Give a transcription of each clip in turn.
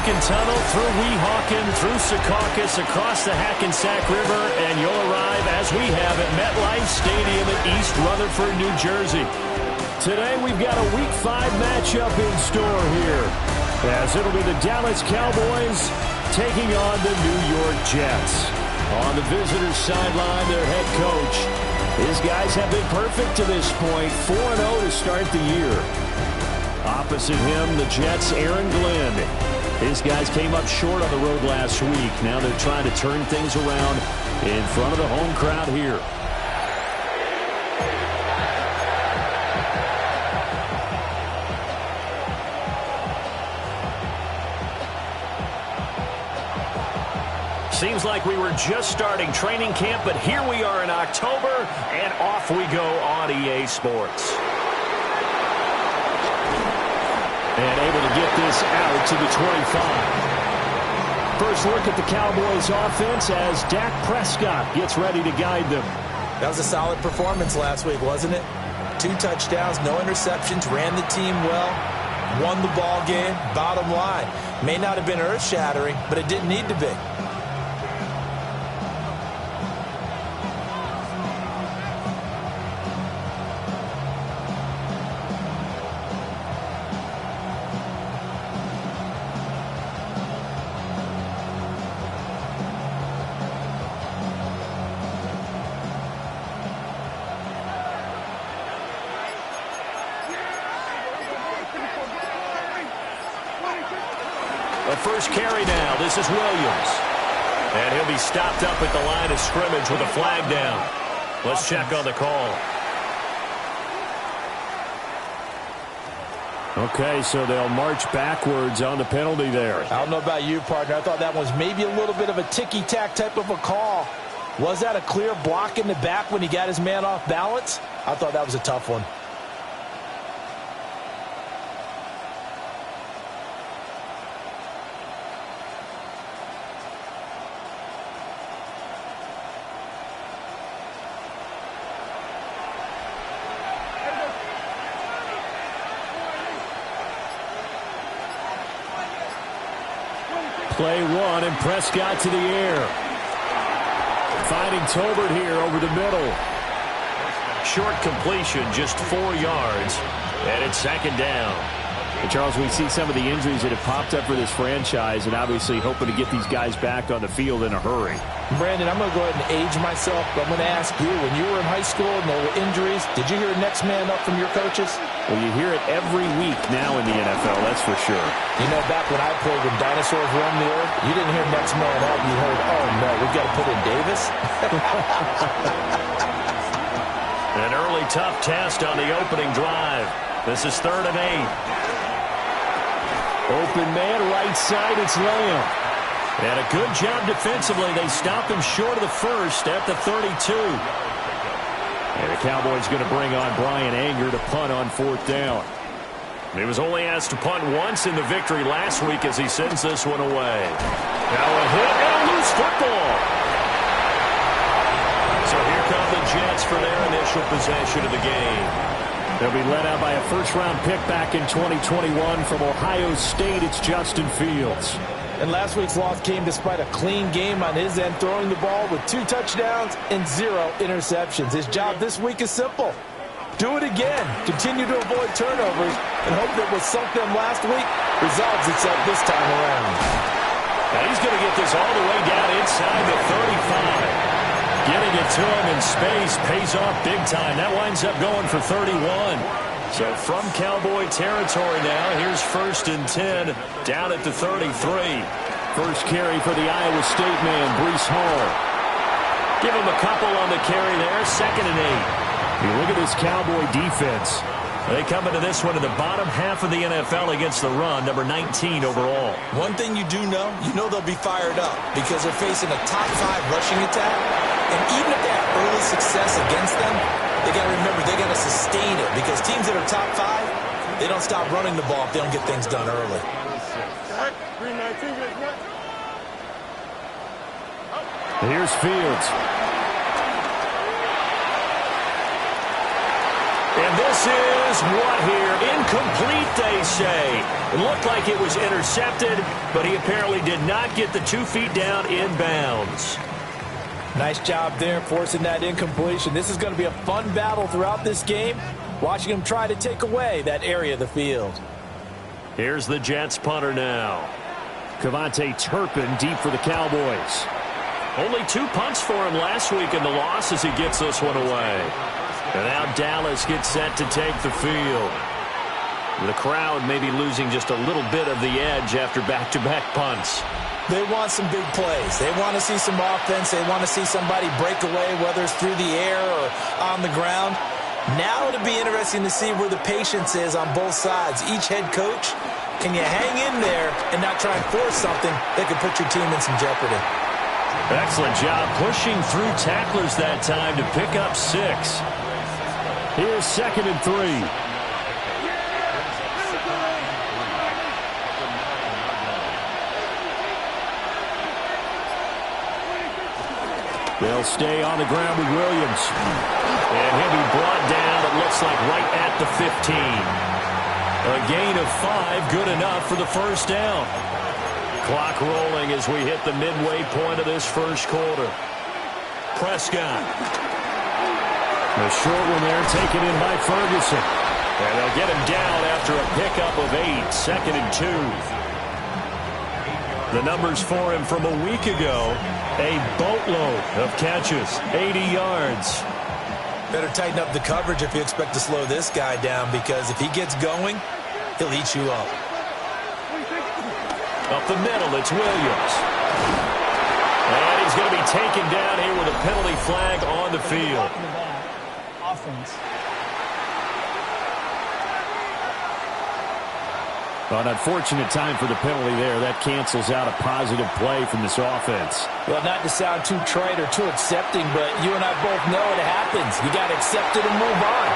Lincoln Tunnel, through Weehawken, through Secaucus, across the Hackensack River, and you'll arrive, as we have, at MetLife Stadium in East Rutherford, New Jersey. Today, we've got a Week 5 matchup in store here, as it'll be the Dallas Cowboys taking on the New York Jets. On the visitors' sideline, their head coach. His guys have been perfect to this point, 4-0 to start the year. Opposite him, the Jets' Aaron Glenn. His guys came up short on the road last week. Now they're trying to turn things around in front of the home crowd here. Seems like we were just starting training camp, but here we are in October, and off we go on EA Sports. And able to get this out to the 25. First look at the Cowboys offense as Dak Prescott gets ready to guide them. That was a solid performance last week, wasn't it? 2 touchdowns, no interceptions, ran the team well, won the ball game. Bottom line, may not have been earth-shattering, but it didn't need to be. The first carry now. This is Williams. And he'll be stopped up at the line of scrimmage with a flag down. Let's check on the call. Okay, so they'll march backwards on the penalty there. I don't know about you, partner. I thought that was maybe a little bit of a ticky-tack type of a call. Was that a clear block in the back when he got his man off balance? I thought that was a tough one. Play one, and Prescott to the air. Finding Tolbert here over the middle. Short completion, just 4 yards. And it's second down. And Charles, we see some of the injuries that have popped up for this franchise, and obviously hoping to get these guys back on the field in a hurry. Brandon, I'm going to go ahead and age myself, but I'm going to ask you, when you were in high school and there were injuries, did you hear next man up from your coaches? Well, you hear it every week now in the NFL, that's for sure. You know, back when I played when dinosaurs roamed the earth, you didn't hear next man up. You heard, oh, no, we've got to put in Davis. An early tough test on the opening drive. This is 3rd and 8. Open man, right side, it's Lamb. And a good job defensively. They stop him short of the first at the 32. And the Cowboys going to bring on Brian Anger to punt on 4th down. He was only asked to punt once in the victory last week as he sends this one away. Now a hit and a loose football. So here come the Jets for their initial possession of the game. They'll be led out by a first-round pick back in 2021 from Ohio State. It's Justin Fields. And last week's loss came despite a clean game on his end, throwing the ball with 2 touchdowns and 0 interceptions. His job this week is simple. Do it again. Continue to avoid turnovers and hope that what sunk them last week resolves itself this time around. Now he's going to get this all the way down inside the 35. Getting it to him in space pays off big time. That winds up going for 31. So from Cowboy territory now, here's 1st and 10 down at the 33. First carry for the Iowa State man, Breece Hall. Give him a couple on the carry there, 2nd and 8. You look at this Cowboy defense. They come into this one in the bottom half of the NFL against the run, number 19 overall. One thing you do know, they'll be fired up because they're facing a top 5 rushing attack. And even if they have early success against them, they got to remember they got to sustain it because teams that are top 5, they don't stop running the ball if they don't get things done early. Here's Fields. And this this is what here? Incomplete, they say. It looked like it was intercepted, but he apparently did not get the 2 feet down in bounds. Nice job there forcing that incompletion. This is going to be a fun battle throughout this game, watching him try to take away that area of the field. Here's the Jets punter now. Cavante Turpin deep for the Cowboys. Only 2 punts for him last week in the loss as he gets this one away. And now Dallas gets set to take the field. The crowd may be losing just a little bit of the edge after back-to-back punts. They want some big plays. They want to see some offense. They want to see somebody break away, whether it's through the air or on the ground. Now it'll be interesting to see where the patience is on both sides. Each head coach, can you hang in there and not try and force something that could put your team in some jeopardy? Excellent job pushing through tacklers that time to pick up 6. Here's 2nd and 3. They'll stay on the ground with Williams. And he'll be brought down, it looks like, right at the 15. A gain of 5, good enough for the first down. Clock rolling as we hit the midway point of this first quarter. Prescott. The short one there taken in by Ferguson. And they'll get him down after a pickup of 8, 2nd and 2. The numbers for him from a week ago, a boatload of catches, 80 yards. Better tighten up the coverage if you expect to slow this guy down, because if he gets going, he'll eat you up. Up the middle, it's Williams. And he's going to be taken down here with a penalty flag on the field. Offense. An unfortunate time for the penalty there. That cancels out a positive play from this offense. Well, not to sound too trite or too accepting, but you and I both know it happens. You got to accept it and move on.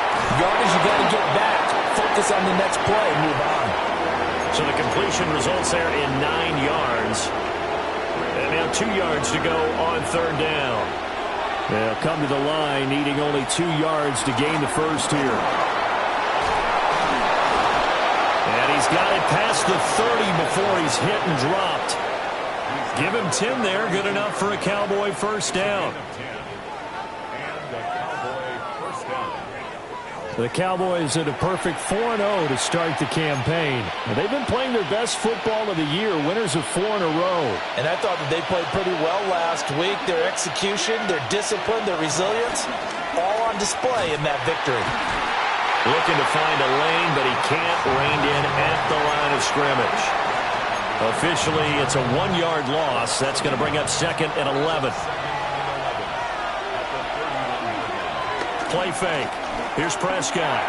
Yardage, you got to get back. Focus on the next play and move on. So the completion results there in 9 yards. And now 2 yards to go on 3rd down. They'll come to the line needing only 2 yards to gain the first here. And he's got it past the 30 before he's hit and dropped. Give him 10 there, good enough for a Cowboy first down. The Cowboys at a perfect 4-0 to start the campaign. They've been playing their best football of the year, winners of 4 in a row. And I thought that they played pretty well last week. Their execution, their discipline, their resilience, all on display in that victory. Looking to find a lane, but he can't rein in at the line of scrimmage. Officially, it's a 1-yard loss. That's going to bring up 2nd and 11. Play fake. Here's Prescott.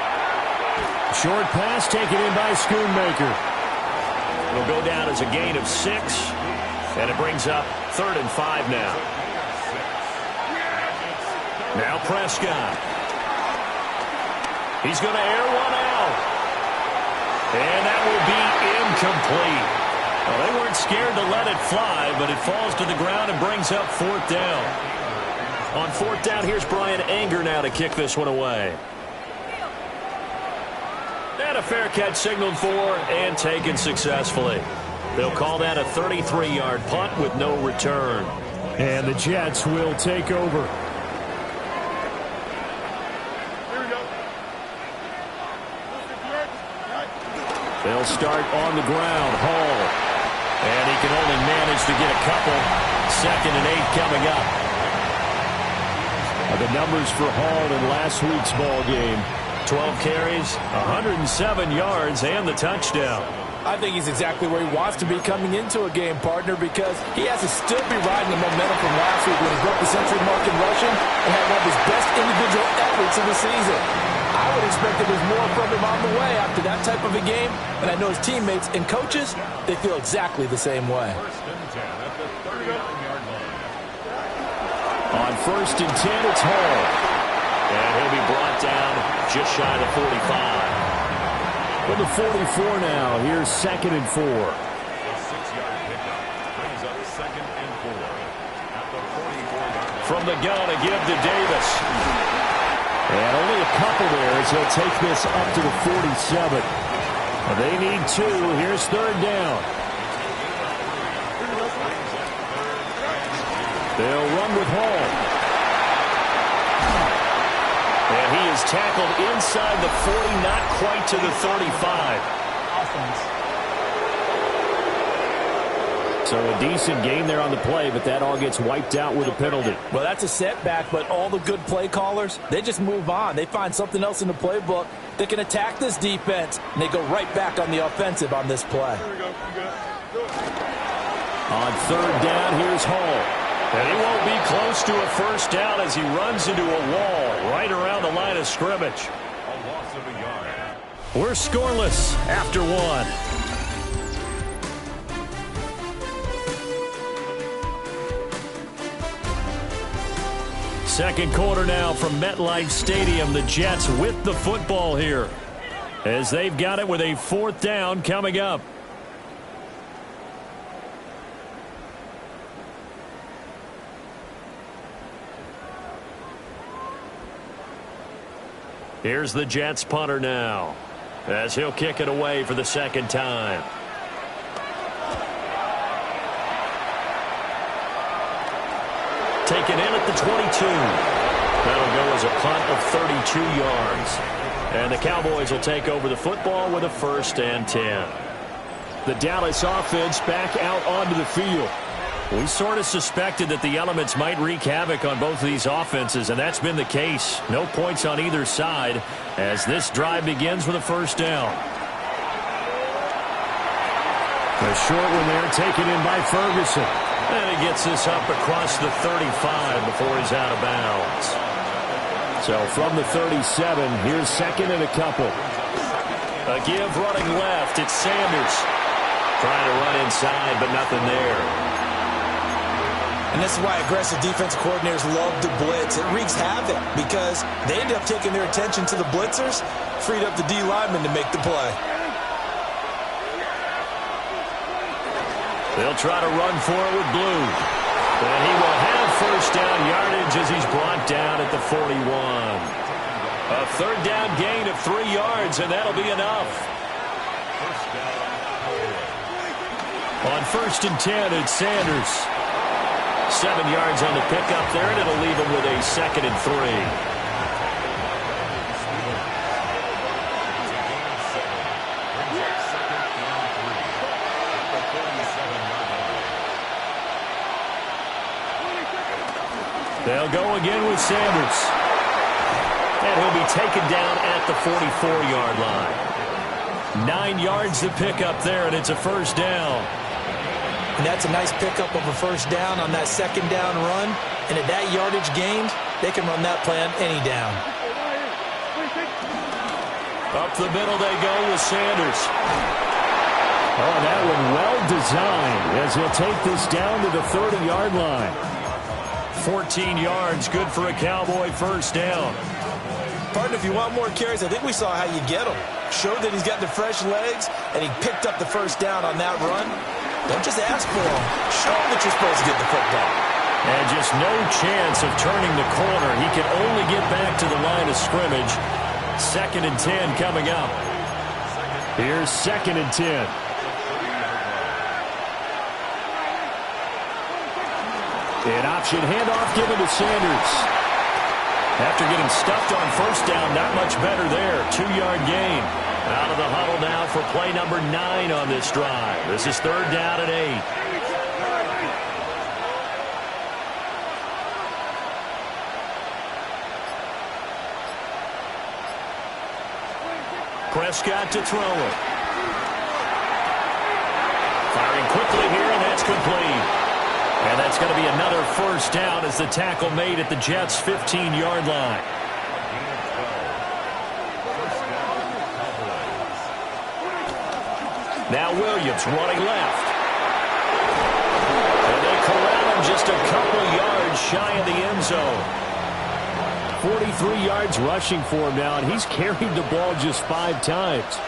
Short pass taken in by Schoonmaker. It'll go down as a gain of 6, and it brings up 3rd and 5 now. Now Prescott. He's going to air one out. And that will be incomplete. Well, they weren't scared to let it fly, but it falls to the ground and brings up 4th down. On 4th down, here's Brian Anger now to kick this one away. And a fair catch signaled for and taken successfully. They'll call that a 33-yard punt with no return. And the Jets will take over. They'll start on the ground. Hall. And he can only manage to get a couple. 2nd and 8 coming up. The numbers for Hall in last week's ball game. 12 carries, 107 yards, and the touchdown. I think he's exactly where he wants to be coming into a game, partner, because he has to still be riding the momentum from last week when he broke the century mark in rushing and had one of his best individual efforts of the season. I would expect that there's more from him on the way after that type of a game, and I know his teammates and coaches, they feel exactly the same way. On 1st and 10, it's Hall. And he'll be brought down just shy of 45. From the 44 now, here's 2nd and 4. From the gun, a give to Davis. And only a couple there as he'll take this up to the 47. They need 2. Here's third down. They'll run with Hall. And he is tackled inside the 40, not quite to the 35. Offense. So a decent gain there on the play, but that all gets wiped out with a penalty. Well, that's a setback, but all the good play callers, they just move on. They find something else in the playbook that can attack this defense, and they go right back on the offensive on this play. On third down, here's Hall. And he won't be close to a first down as he runs into a wall right around the line of scrimmage. A loss of a yard. We're scoreless after 1. Second quarter now from MetLife Stadium. The Jets with the football here as they've got it with a 4th down coming up. Here's the Jets punter now as he'll kick it away for the second time. Taken in at the 22. That'll go as a punt of 32 yards. And the Cowboys will take over the football with a 1st and 10. The Dallas offense back out onto the field. We sort of suspected that the elements might wreak havoc on both of these offenses, and that's been the case. No points on either side as this drive begins with a 1st down. A short one there taken in by Ferguson. And he gets this up across the 35 before he's out of bounds. So from the 37, here's second and a couple. A give running left. It's Sanders. Trying to run inside, but nothing there. And this is why aggressive defense coordinators love to blitz. It wreaks havoc because they end up taking their attention to the blitzers, freed up the D lineman to make the play. They'll try to run for it with Blue. And he will have first down yardage as he's brought down at the 41. A 3rd down gain of 3 yards, and that'll be enough. On 1st and 10, it's Sanders. 7 yards on the pickup there, and it'll leave him with a 2nd and 3. They'll go again with Sanders. And he'll be taken down at the 44-yard line. 9 yards to pick up there, and it's a 1st down. And that's a nice pickup of a 1st down on that 2nd down run. And at that yardage gained, they can run that play on any down. Up the middle they go with Sanders. Oh, that one well designed as he'll take this down to the 30-yard line. 14 yards, good for a Cowboy 1st down. Partner, if you want more carries, I think we saw how you get them. Showed that he's got the fresh legs, and he picked up the 1st down on that run. Don't just ask for them. Show him that you're supposed to get the football. And just no chance of turning the corner. He can only get back to the line of scrimmage. 2nd and 10 coming up. Here's 2nd and 10. An option handoff given to Sanders. After getting stuffed on 1st down, not much better there. 2-yard gain. Out of the huddle now for play number 9 on this drive. This is 3rd down and 8. Prescott to throw it. Firing quickly here, and that's complete. And that's going to be another 1st down as the tackle made at the Jets' 15-yard line. Now Williams running left. And they corral him just a couple yards shy of the end zone. 43 yards rushing for him now, and he's carried the ball just 5 times.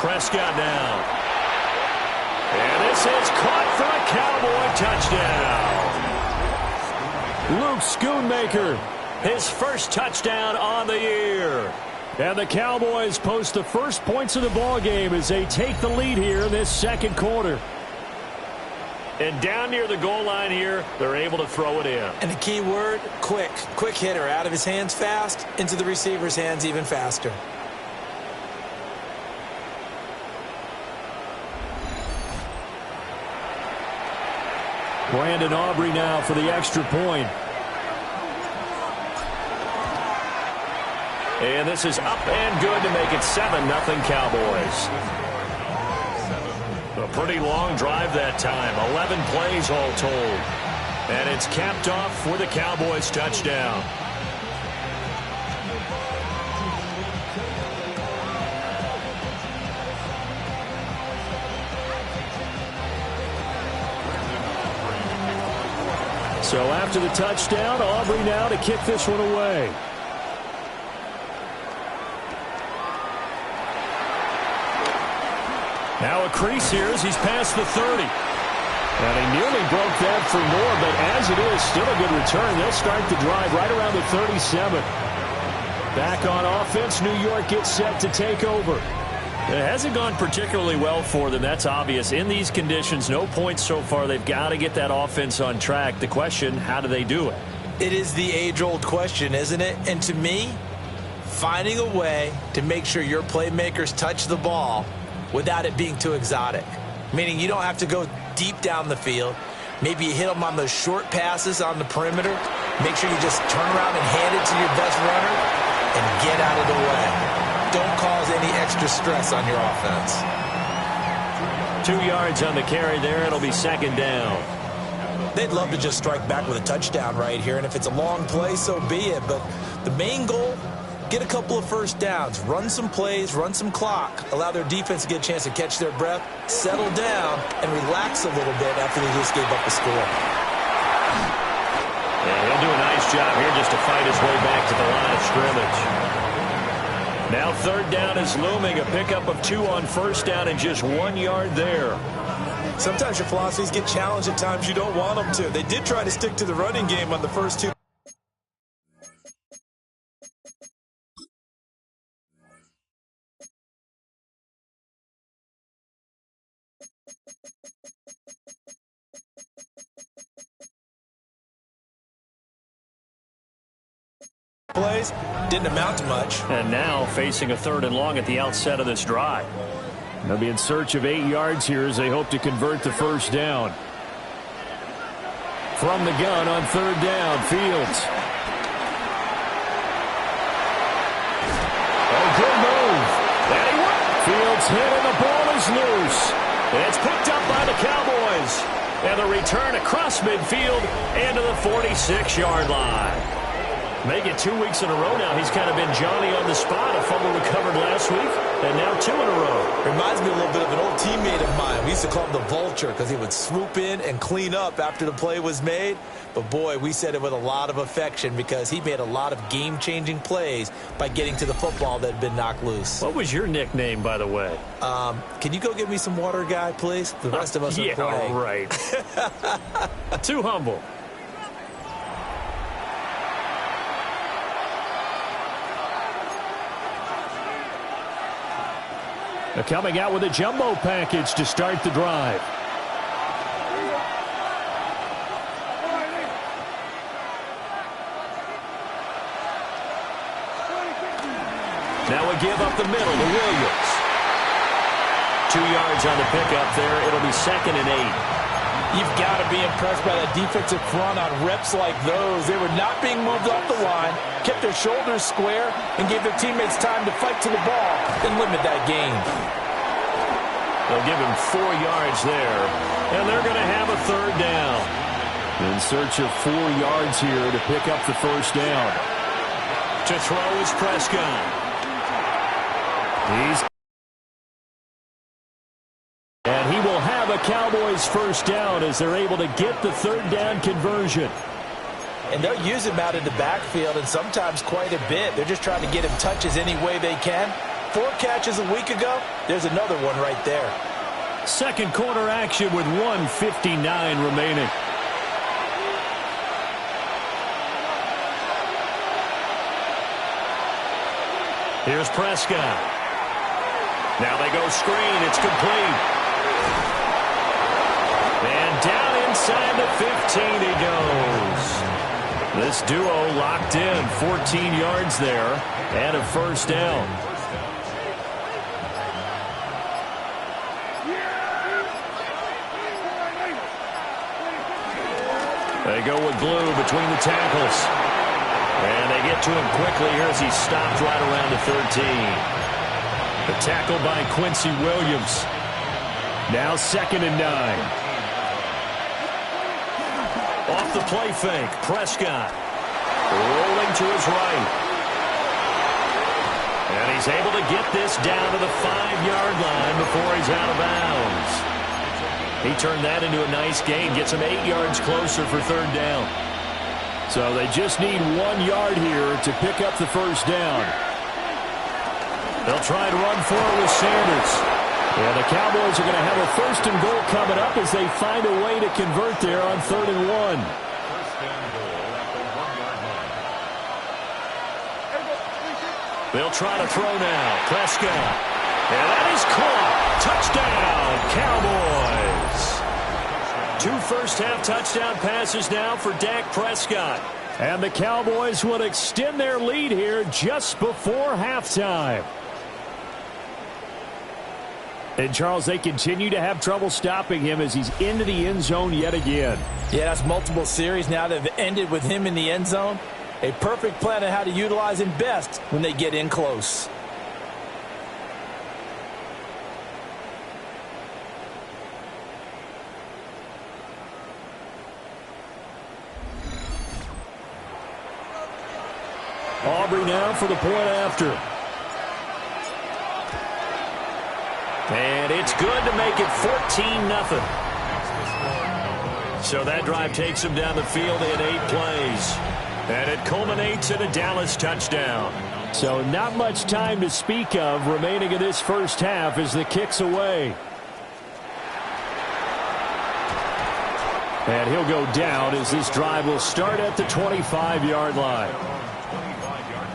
Prescott now. And this is caught for a Cowboy touchdown. Luke Schoonmaker His first touchdown on the year. And the Cowboys post the first points of the ball game as they take the lead here in this second quarter. And down near the goal line here, they're able to throw it in. And the key word, quick. Quick hitter. Out of his hands fast, into the receiver's hands even faster. Brandon Aubrey now for the extra point. And this is up and good to make it 7-0 Cowboys. A pretty long drive that time. 11 plays all told. And it's capped off with a Cowboys touchdown. So after the touchdown, Aubrey now to kick this one away. Now a crease here as he's past the 30. And he nearly broke that for more, but as it is, still a good return. They'll start the drive right around the 37. Back on offense, New York gets set to take over. It hasn't gone particularly well for them. That's obvious. In these conditions, no points so far. They've got to get that offense on track. The question, how do they do it? It is the age-old question, isn't it? And to me, finding a way to make sure your playmakers touch the ball without it being too exotic. Meaning you don't have to go deep down the field. Maybe you hit them on those short passes on the perimeter. Make sure you just turn around and hand it to your best runner and get out of the way. Don't cause any extra stress on your offense. 2 yards on the carry there. It'll be second down. They'd love to just strike back with a touchdown right here, and if it's a long play, so be it. But the main goal, get a couple of first downs, run some plays, run some clock, allow their defense to get a chance to catch their breath, settle down, and relax a little bit after they just gave up a score. Yeah, he'll do a nice job here just to fight his way back to the line of scrimmage. Now third down is looming, a pickup of 2 on first down and just 1 yard there. Sometimes your philosophies get challenged at times you don't want them to. They did try to stick to the running game on the first 2. Plays didn't amount to much. And now facing a 3rd and long at the outset of this drive. They'll be in search of 8 yards here as they hope to convert the first down. From the gun on 3rd down, Fields. A good move. And he went. Fields hit and the ball is loose. It's picked up by the Cowboys. And the return across midfield into the 46-yard line. Make it 2 weeks in a row now. He's kind of been Johnny on the spot. A fumble recovered last week, and now 2 in a row. Reminds me a little bit of an old teammate of mine. We used to call him the Vulture because he would swoop in and clean up after the play was made. But, boy, we said it with a lot of affection because he made a lot of game-changing plays by getting to the football that had been knocked loose. What was your nickname, by the way? Can you go get me some water, guy, please? The rest of us are playing. Yeah, right. Too humble. They're coming out with a jumbo package to start the drive. Now a give up the middle to Williams. 2 yards on the pickup there. It'll be 2nd and 8. You've got to be impressed by that defensive front on reps like those. They were not being moved off the line, kept their shoulders square, and gave their teammates time to fight to the ball and limit that gain. They'll give him 4 yards there, and they're going to have a 3rd down. In search of 4 yards here to pick up the first down. To throw is Prescott. And he will have a Cowboys first down as they're able to get the 3rd down conversion. And they'll use him out in the backfield and sometimes quite a bit. They're just trying to get him touches any way they can. 4 catches a week ago. There's another one right there. Second quarter action with 1:59 remaining. Here's Prescott. Now they go screen. It's complete. And down inside the 15 he goes. This duo locked in. 14 yards there and a first down. They go with Blue between the tackles. And they get to him quickly here as he stopped right around the 13. The tackle by Quincy Williams. Now 2nd and 9. Off the play fake, Prescott rolling to his right. And he's able to get this down to the 5-yard line before he's out of bounds. He turned that into a nice gain, gets him 8 yards closer for 3rd down. So they just need 1 yard here to pick up the first down. They'll try to run forward with Sanders. Yeah, the Cowboys are going to have a 1st and goal coming up as they find a way to convert there on 3rd and 1. 1st and goal at the 1-yard line. They'll try to throw now. Prescott. And that is caught. Touchdown, Cowboys. 2 first-half touchdown passes now for Dak Prescott. And the Cowboys will extend their lead here just before halftime. And, Charles, they continue to have trouble stopping him as he's into the end zone yet again. Yeah, that's multiple series now that have ended with him in the end zone. A perfect plan on how to utilize him best when they get in close. Aubrey now for the point after. And it's good to make it 14-0. So that drive takes him down the field in 8 plays. And it culminates in a Dallas touchdown. So not much time to speak of remaining in this first half as the kick's away. And he'll go down as this drive will start at the 25-yard line.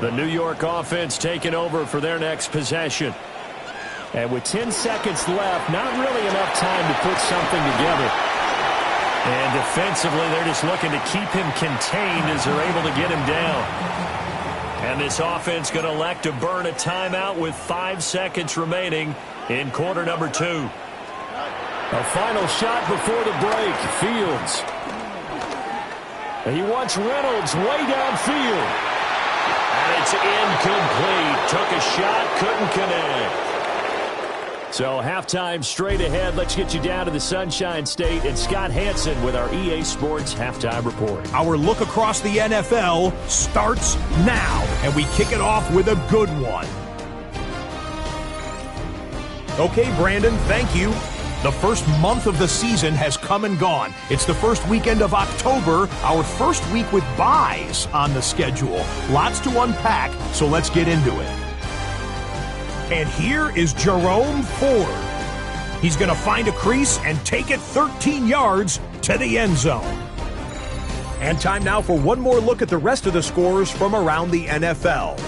The New York offense taking over for their next possession. And with 10 seconds left, not really enough time to put something together. And defensively, they're just looking to keep him contained as they're able to get him down. And this offense going to elect to burn a timeout with 5 seconds remaining in quarter number 2. A final shot before the break. Fields. And he wants Reynolds way downfield. And it's incomplete. Took a shot, couldn't connect. So halftime straight ahead. Let's get you down to the Sunshine State and Scott Hansen with our EA Sports Halftime Report. Our look across the NFL starts now, and we kick it off with a good one. Okay, Brandon, thank you. The first month of the season has come and gone. It's the first weekend of October, our first week with byes on the schedule. Lots to unpack, so let's get into it. And here is Jerome Ford. He's going to find a crease and take it 13 yards to the end zone. And time now for one more look at the rest of the scores from around the NFL.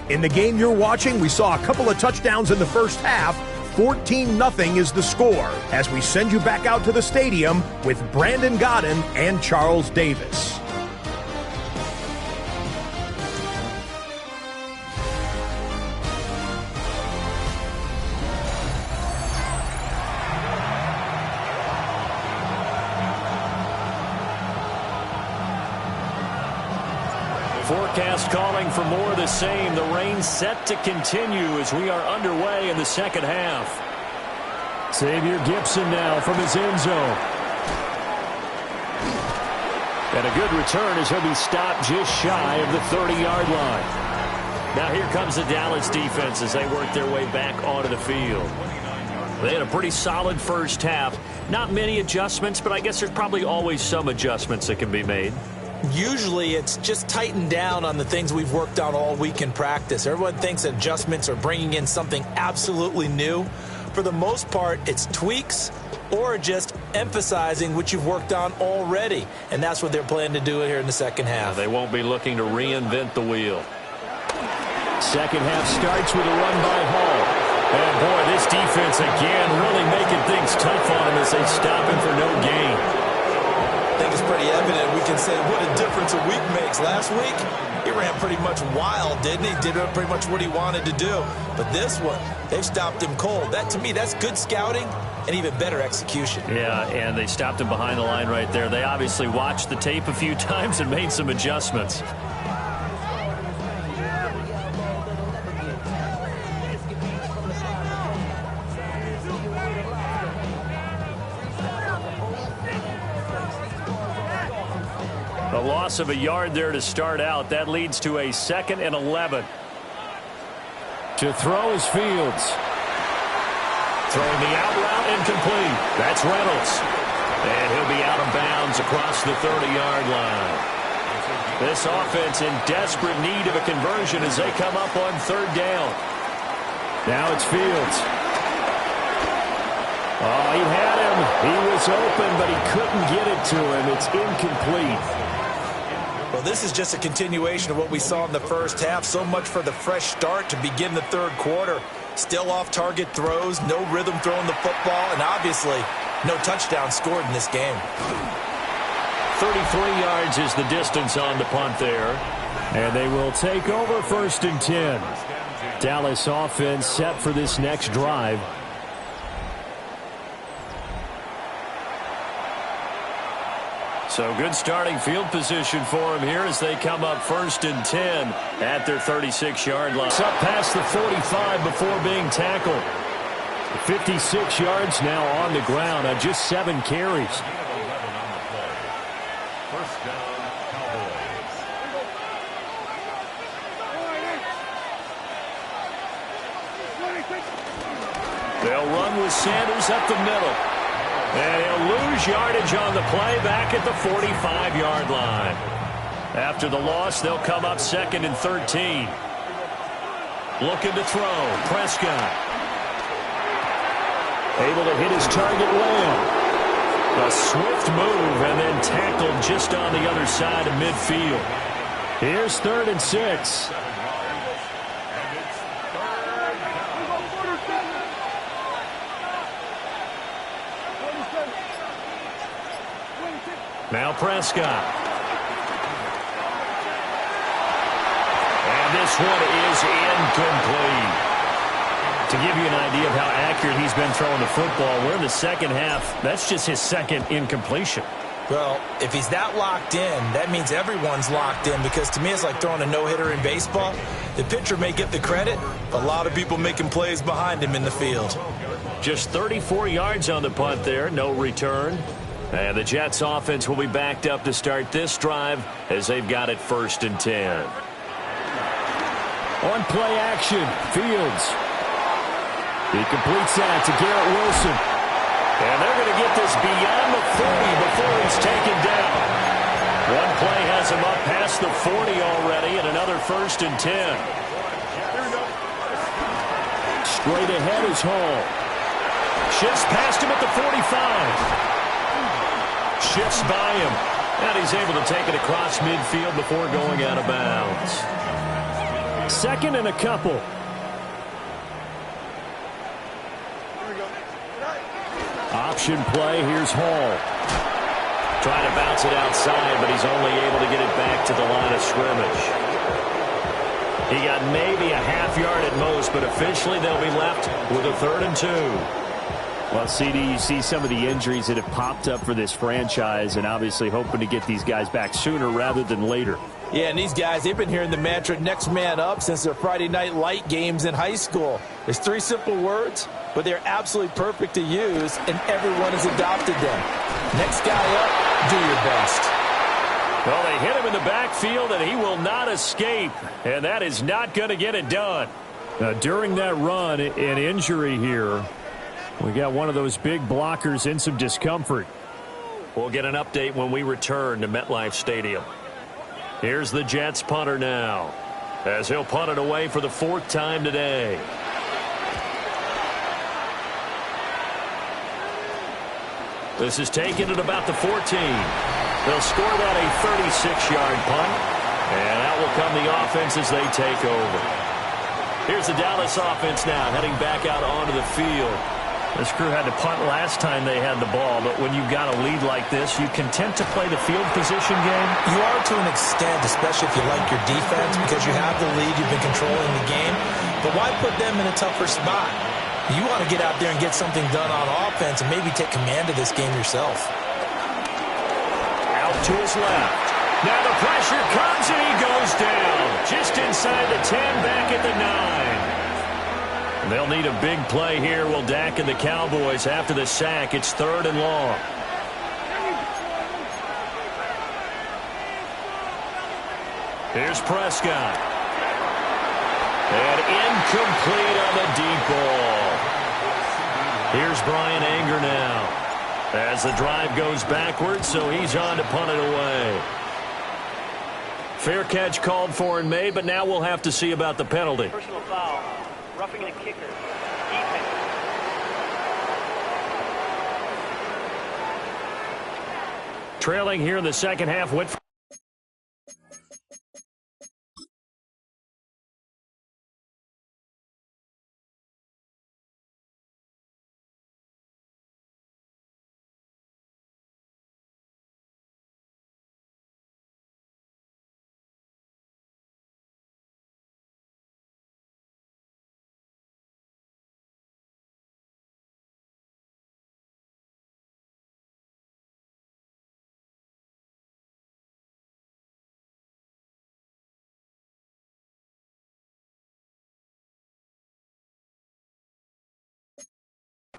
In the game you're watching, we saw a couple of touchdowns in the first half. 14-0 is the score as we send you back out to the stadium with Brandon Godden and Charles Davis. Forecast calling for more of the same. The rain set to continue as we are underway in the second half. Xavier Gibson now from his end zone. And a good return as he'll be stopped just shy of the 30-yard line. Now here comes the Dallas defense as they work their way back onto the field. They had a pretty solid first half. Not many adjustments, but I guess there's probably always some adjustments that can be made. Usually it's just tightened down on the things we've worked on all week in practice. Everyone thinks adjustments are bringing in something absolutely new. For the most part, it's tweaks or just emphasizing what you've worked on already. And that's what they're planning to do here in the second half. They won't be looking to reinvent the wheel. Second half starts with a run by Hall. And, boy, this defense, again, really making things tough on him as they stop him for no gain. I think it's pretty evident. We can say what a difference a week makes. Last week, he ran pretty much wild, didn't he? Did pretty much what he wanted to do. But this one, they've stopped him cold. That, to me, that's good scouting and even better execution. Yeah, and they stopped him behind the line right there. They obviously watched the tape a few times and made some adjustments. A loss of a yard there to start out. That leads to a 2nd and 11. To throw is Fields. Throwing the out route incomplete. That's Reynolds. And he'll be out of bounds across the 30-yard line. This offense in desperate need of a conversion as they come up on 3rd down. Now it's Fields. Oh, he had him. He was open, but he couldn't get it to him. It's incomplete. Well, this is just a continuation of what we saw in the first half. So much for the fresh start to begin the 3rd quarter. Still off-target throws, no rhythm throwing the football, and obviously no touchdown scored in this game. 33 yards is the distance on the punt there. And they will take over 1st and 10. Dallas offense set for this next drive. So good starting field position for him here as they come up 1st and 10 at their 36-yard line. It's up past the 45 before being tackled. 56 yards now on the ground on just 7 carries. First down, Cowboys. They'll run with Sanders up the middle. And he'll lose yardage on the play back at the 45-yard line. After the loss, they'll come up 2nd and 13. Looking to throw. Prescott. Able to hit his target well. A swift move and then tackled just on the other side of midfield. Here's 3rd and 6. Now Prescott. And this one is incomplete. To give you an idea of how accurate he's been throwing the football, we're in the 2nd half. That's just his 2nd incompletion. Well, if he's that locked in, that means everyone's locked in, because to me it's like throwing a no-hitter in baseball. The pitcher may get the credit, but a lot of people making plays behind him in the field. Just 34 yards on the punt there, no return. And the Jets offense will be backed up to start this drive as they've got it 1st and 10. On play action, Fields. He completes that to Garrett Wilson. And they're going to get this beyond the 40 before he's taken down. One play has him up past the 40 already, and another 1st and 10. Straight ahead is Hall. Shifts past him at the 45. Shifts by him, and he's able to take it across midfield before going out of bounds. 2nd and a couple. Option play, here's Hall. Trying to bounce it outside, but he's only able to get it back to the line of scrimmage. He got maybe a half yard at most, but officially they'll be left with a 3rd and 2. Well, CD, you see some of the injuries that have popped up for this franchise, and obviously hoping to get these guys back sooner rather than later. Yeah, and these guys, they've been hearing the mantra next man up since their Friday night light games in high school. There's 3 simple words, but they're absolutely perfect to use, and everyone has adopted them. Next guy up, do your best. Well, they hit him in the backfield, and he will not escape, and that is not going to get it done. During that run, an injury here. We got one of those big blockers in some discomfort. We'll get an update when we return to MetLife Stadium. Here's the Jets punter now, as he'll punt it away for the 4th time today. This is taken at about the 14. They'll score that a 36-yard punt, and out will come the offense as they take over. Here's the Dallas offense now, heading back out onto the field. This crew had to punt last time they had the ball, but when you've got a lead like this, you can tend to play the field position game. You are to an extent, especially if you like your defense, because you have the lead, you've been controlling the game. But why put them in a tougher spot? You want to get out there and get something done on offense and maybe take command of this game yourself. Out to his left. Now the pressure comes and he goes down. Just inside the 10, back at the 9. They'll need a big play here. Will Dak and the Cowboys after the sack. It's 3rd and long. Here's Prescott. And incomplete on the deep ball. Here's Brian Anger now. As the drive goes backwards, so he's on to punt it away. Fair catch called for and made, but now we'll have to see about the penalty. Personal foul. Roughing the kicker. Defense. Trailing here in the second half. Went for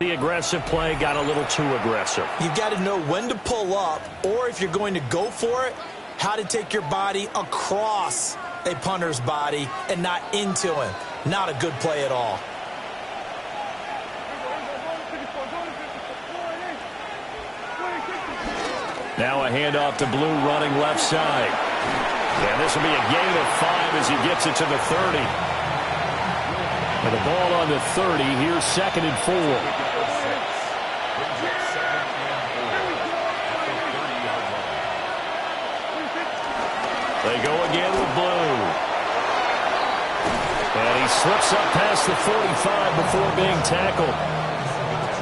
the aggressive play, got a little too aggressive. You've got to know when to pull up, or if you're going to go for it, how to take your body across a punter's body and not into him. Not a good play at all. Now a handoff to Blue running left side. And this will be a gain of 5 as he gets it to the 30. And the ball on the 30. Here's 2nd and 4. They go again with Blue. And he slips up past the 45 before being tackled.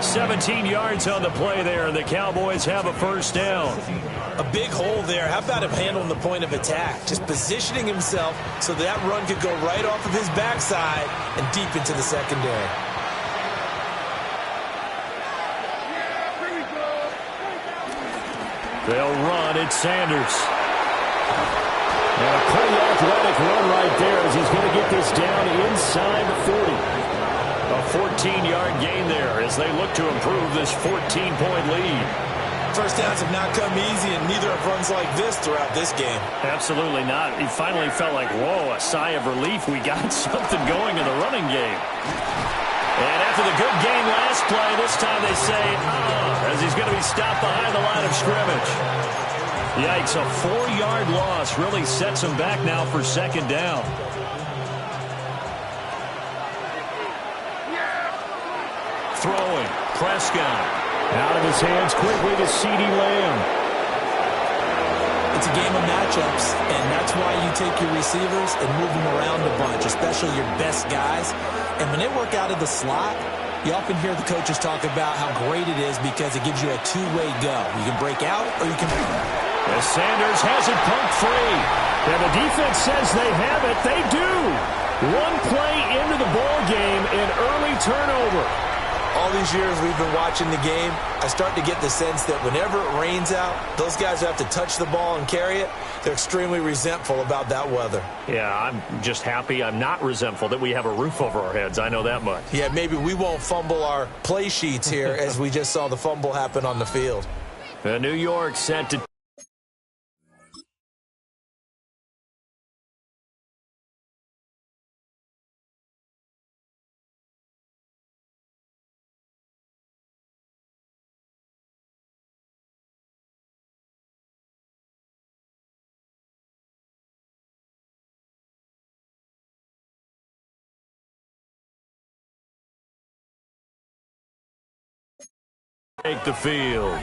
17 yards on the play there, and the Cowboys have a first down. A big hole there. How about him handling the point of attack? Just positioning himself so that run could go right off of his backside and deep into the secondary. They'll run. It's Sanders. And a pretty athletic run right there as he's going to get this down inside the 40. A 14-yard gain there as they look to improve this 14-point lead. First downs have not come easy, and neither have runs like this throughout this game. Absolutely not. He finally felt like, whoa, a sigh of relief. We got something going in the running game. And after the good game last play, this time they say, as he's going to be stopped behind the line of scrimmage. Yikes, a 4-yard loss really sets him back now for 2nd down. Throwing, Prescott. Out of his hands quickly to CeeDee Lamb. It's a game of matchups, and that's why you take your receivers and move them around a bunch, especially your best guys. And when they work out of the slot, you often hear the coaches talk about how great it is because it gives you a two-way go. You can break out or you can... As Sanders has it pumped free. And the defense says they have it. They do. One play into the ball game, an early turnover. All these years we've been watching the game, I start to get the sense that whenever it rains out, those guys who have to touch the ball and carry it, they're extremely resentful about that weather. Yeah, I'm just happy I'm not resentful that we have a roof over our heads. I know that much. Yeah, maybe we won't fumble our play sheets here as we just saw the fumble happen on the field. New York set to... take the field.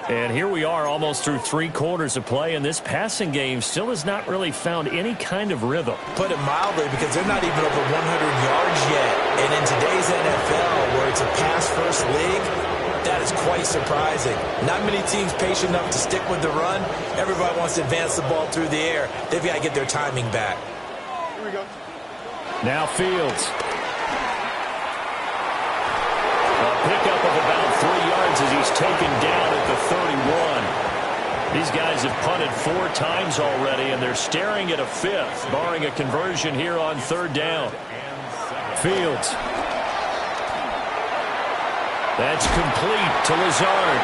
And here we are almost through 3 quarters of play, and this passing game still has not really found any kind of rhythm. Put it mildly, because they're not even over 100 yards yet. And in today's NFL, where it's a pass-first league, that is quite surprising. Not many teams patient enough to stick with the run. Everybody wants to advance the ball through the air. They've got to get their timing back. Here we go. Now Fields. A pickup of about 3 yards as he's taken down at the 31. These guys have punted 4 times already, and they're staring at a 5th, barring a conversion here on 3rd down. Fields. That's complete to Lazard.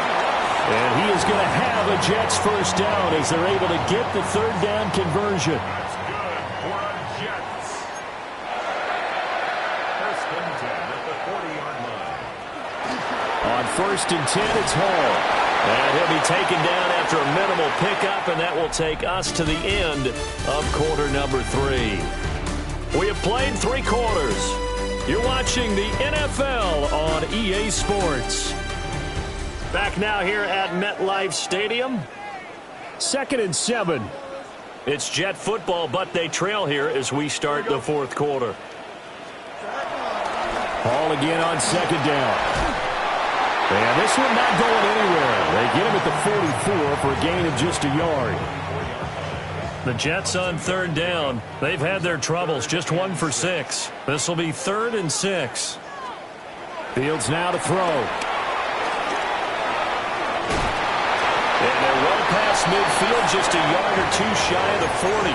And he is going to have a Jets first down as they're able to get the 3rd down conversion. That's good for a Jets. First and 10 at the 40-yard line. On 1st and 10, it's Hall. And he'll be taken down after a minimal pickup, and that will take us to the end of quarter number 3. We have played 3 quarters. You're watching the NFL on EA Sports. Back now here at MetLife Stadium. 2nd and 7. It's Jet football, but they trail here as we start the 4th quarter. Hall again on 2nd down. And this one not going anywhere. They get him at the 44 for a gain of just a yard. The Jets on 3rd down. They've had their troubles, just 1 for 6. This will be 3rd and 6. Fields now to throw. And they're well past midfield, just a yard or 2 shy of the 40.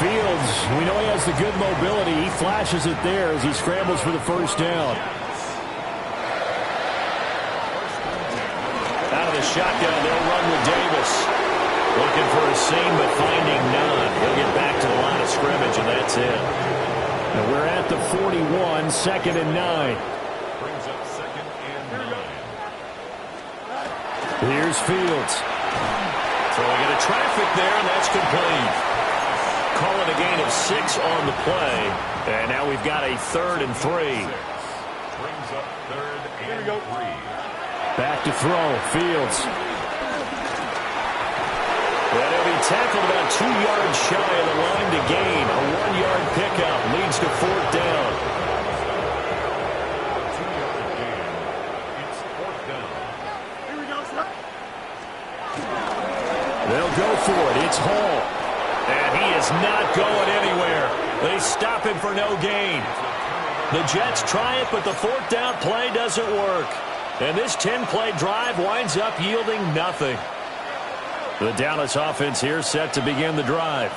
Fields, we know he has the good mobility. He flashes it there as he scrambles for the first down. Out of the shotgun, they'll run with Davis. Looking for a seam, but finding none. He'll get back to the line of scrimmage, and that's it. And we're at the 41, 2nd and 9. Brings up 2nd and 9. Here's Fields. Throwing into traffic there, and that's complete. Calling a gain of 6 on the play. And now we've got a 3rd and 3. Brings up 3rd and 3. Back to throw. Fields. Well, he'll be tackled about 2 yards shy of the line to gain. A 1-yard pickup leads to 4th down. 2-yard gain. It's 4th down. Here we go, sir. They'll go for it. It's Hall. And he is not going anywhere. They stop him for no gain. The Jets try it, but the 4th down play doesn't work. And this 10-play drive winds up yielding nothing. The Dallas offense here set to begin the drive.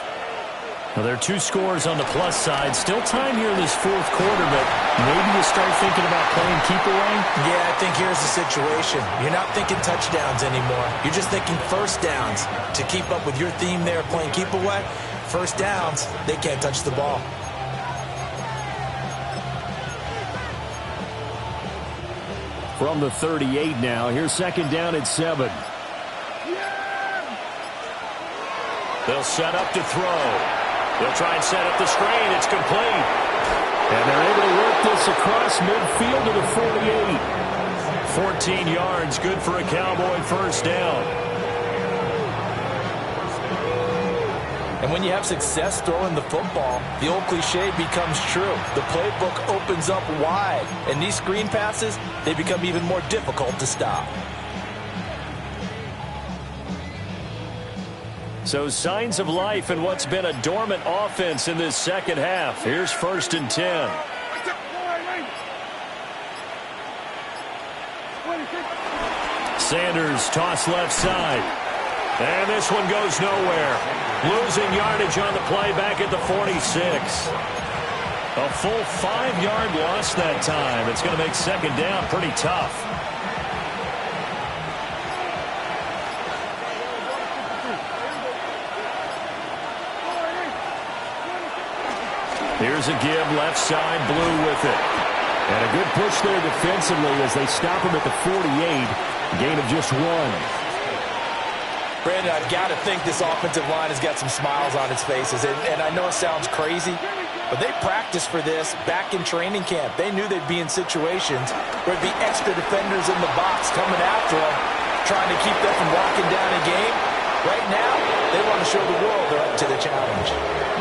Well, there are 2 scores on the plus side. Still time here in this 4th quarter, but maybe you start thinking about playing keep away? Yeah, I think here's the situation. You're not thinking touchdowns anymore. You're just thinking first downs. To keep up with your theme there, playing keep away, first downs, they can't touch the ball. From the 38 now, here's 2nd down at 7. They'll set up to throw. They'll try and set up the screen. It's complete. And they're able to work this across midfield to the 48. 14 yards, good for a Cowboy first down. And when you have success throwing the football, the old cliche becomes true. The playbook opens up wide. And these screen passes, they become even more difficult to stop. So signs of life in what's been a dormant offense in this second half. Here's 1st and 10. Sanders toss left side. And this one goes nowhere. Losing yardage on the play back at the 46. A full 5-yard loss that time. It's going to make 2nd down pretty tough. Here's a give, left side, Blue with it. And a good push there defensively as they stop him at the 48. Gain of just 1. Brandon, I've got to think this offensive line has got some smiles on its faces. And I know it sounds crazy, but they practiced for this back in training camp. They knew they'd be in situations where there'd be extra defenders in the box coming after them. trying to keep them from locking down a game. Right now, they want to show the world they're up to the challenge.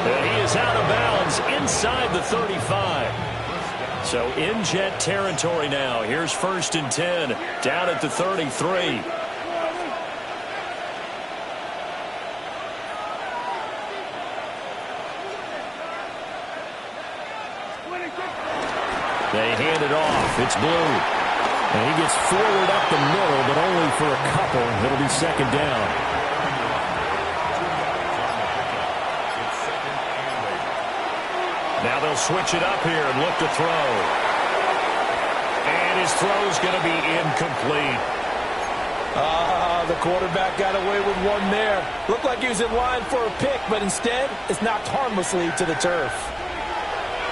And he is out of bounds inside the 35. So in Jet territory now. Here's 1st and 10 down at the 33. They hand it off. It's Blue. And he gets forward up the middle, but only for a couple. It'll be 2nd down. Now they'll switch it up here and look to throw. And his throw's going to be incomplete. The quarterback got away with one there. Looked like he was in line for a pick, but instead, it's knocked harmlessly to the turf.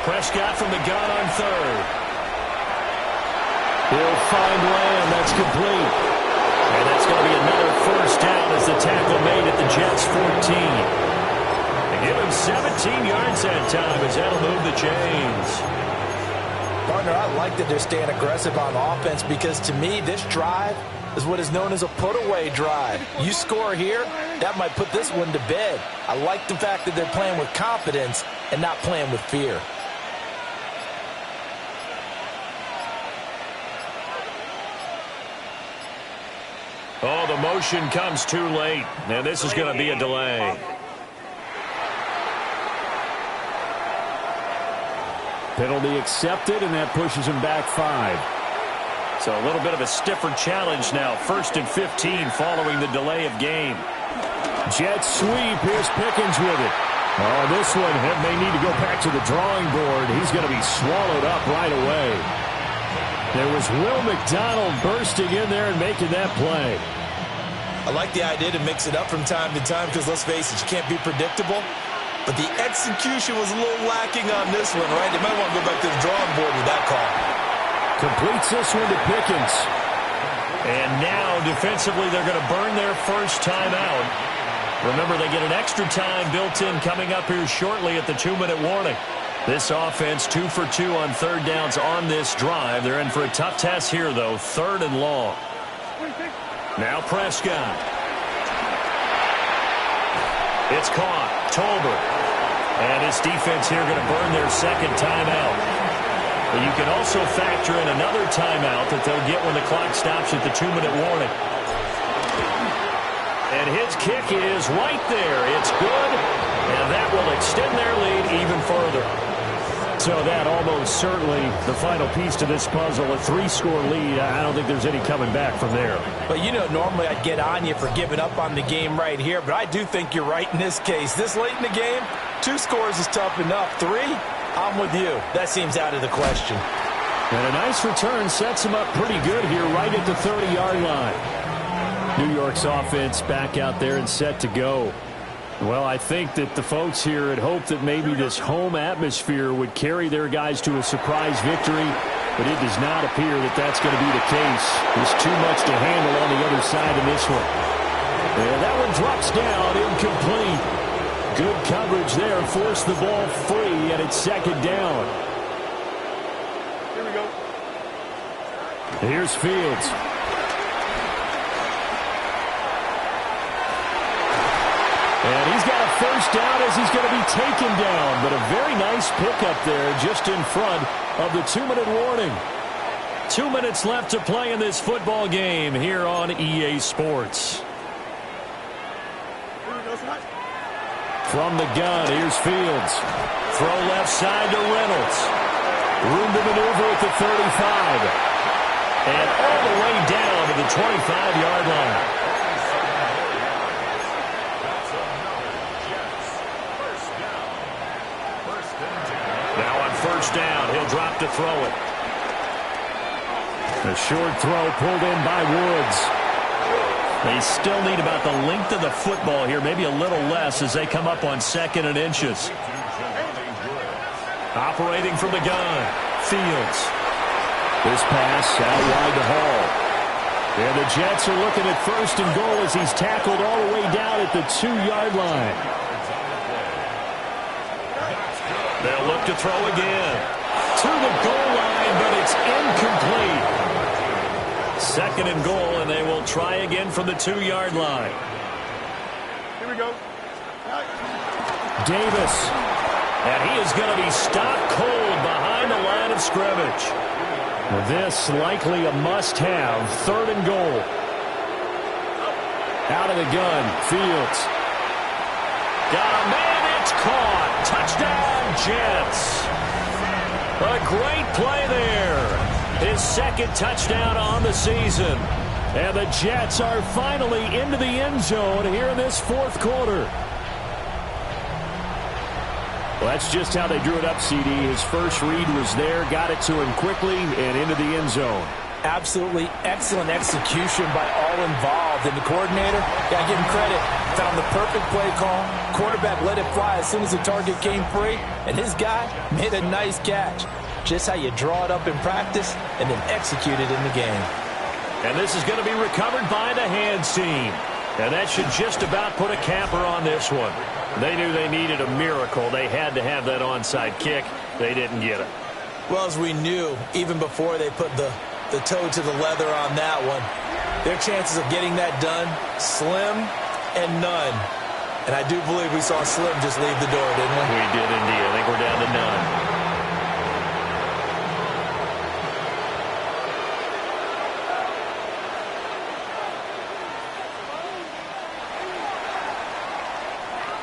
Prescott from the gun on 3rd. He'll find Lamb. That's complete. And that's going to be another 1st down as the tackle made at the Jets' 14. They give him 17 yards that time as that'll move the chains. Partner, I like that they're staying aggressive on offense because to me, this drive is what is known as a put-away drive. You score here, that might put this one to bed. I like the fact that they're playing with confidence and not playing with fear. Oh, the motion comes too late. And this is going to be a delay. Penalty accepted, and that pushes him back 5. So a little bit of a stiffer challenge now. 1st and 15 following the delay of game. Jet sweep. Here's Pickens with it. Oh, this one may need to go back to the drawing board. He's going to be swallowed up right away. There was Will McDonald bursting in there and making that play. I like the idea to mix it up from time to time because, let's face it, you can't be predictable. But the execution was a little lacking on this one, right? They might want to go back to the drawing board with that call. Completes this one to Pickens. And now, defensively, they're going to burn their 1st timeout. Remember, they get an extra time built in coming up here shortly at the 2-minute warning. This offense 2 for 2 on 3rd downs on this drive. They're in for a tough test here, though. 3rd and long. Now Prescott. It's caught. Tolbert. And his defense here going to burn their 2nd timeout. But you can also factor in another timeout that they'll get when the clock stops at the 2-minute warning. And his kick is right there. It's good. And that will extend their lead even further. So that almost certainly the final piece to this puzzle, a 3-score lead. I don't think there's any coming back from there. But, you know, normally I'd get on you for giving up on the game right here, but I do think you're right in this case. This late in the game, 2 scores is tough enough. 3, I'm with you. That seems out of the question. And a nice return sets him up pretty good here right at the 30-yard line. New York's offense back out there and set to go. Well, I think that the folks here had hoped that maybe this home atmosphere would carry their guys to a surprise victory, but it does not appear that that's going to be the case. There's too much to handle on the other side of this one. And that one drops down, incomplete. Good coverage there, forced the ball free, and it's 2nd down. Here we go. Here's Fields. And he's got a 1st down as he's going to be taken down. But a very nice pickup there just in front of the 2-minute warning. 2 minutes left to play in this football game here on EA Sports. From the gun, here's Fields. Throw left side to Reynolds. Room to maneuver at the 35. And all the way down to the 25-yard line. Now on 1st down, he'll drop to throw it. A short throw pulled in by Woods. They still need about the length of the football here, maybe a little less as they come up on 2nd and inches. Operating from the gun, Fields. This pass out wide to Hall. And the Jets are looking at 1st and goal as he's tackled all the way down at the 2-yard line. They'll look to throw again. To the goal line, but it's incomplete. 2nd and goal, and they will try again from the 2-yard line. Here we go. Davis. And he is going to be stopped cold behind the line of scrimmage. Well, this likely a must-have. 3rd and goal. Out of the gun. Fields. Got a man. It's caught. Touchdown, Jets. A great play there. His 2nd touchdown on the season. And the Jets are finally into the end zone here in this 4th quarter. Well, that's just how they drew it up, CD. His first read was there, got it to him quickly, and into the end zone. Absolutely excellent execution by all involved. And the coordinator, got to give him credit, found the perfect play call. Quarterback let it fly as soon as the target came free, and his guy made a nice catch. Just how you draw it up in practice and then execute it in the game. And this is going to be recovered by the hands team. And that should just about put a capper on this one. They knew they needed a miracle. They had to have that onside kick. They didn't get it. Well, as we knew, even before they put the toe to the leather on that one, their chances of getting that done, slim and none. And I do believe we saw Slim just leave the door, didn't we? We did indeed. I think we're down to none.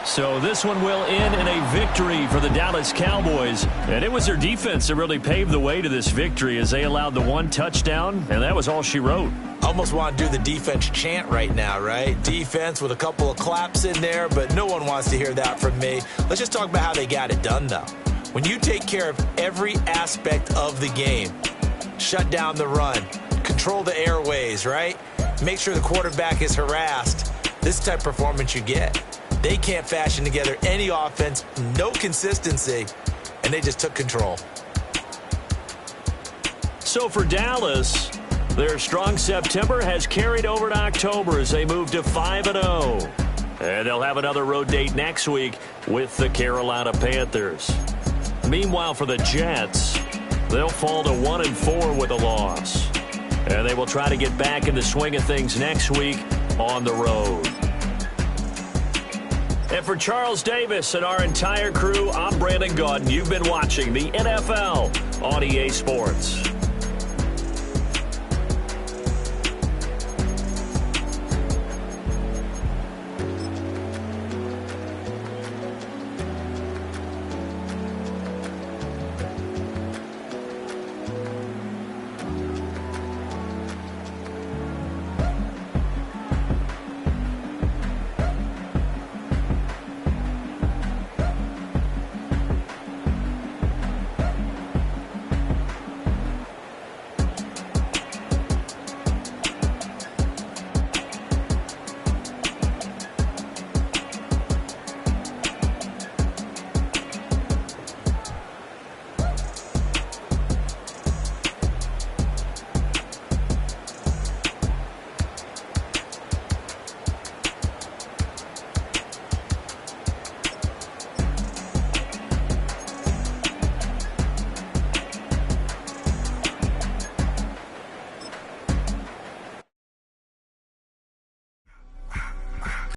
So this one will end in a victory for the Dallas Cowboys. And it was their defense that really paved the way to this victory as they allowed the 1 touchdown, and that was all she wrote. Almost want to do the defense chant right now, right? Defense with a couple of claps in there, but no one wants to hear that from me. Let's just talk about how they got it done, though. When you take care of every aspect of the game, shut down the run, control the airways, right? Make sure the quarterback is harassed. This type of performance you get. They can't fashion together any offense, no consistency, and they just took control. So for Dallas, their strong September has carried over to October as they move to 5-0. And they'll have another road date next week with the Carolina Panthers. Meanwhile, for the Jets, they'll fall to 1-4 with a loss. And they will try to get back in the swing of things next week on the road. And for Charles Davis and our entire crew, I'm Brandon Gaudin. You've been watching the NFL on EA Sports.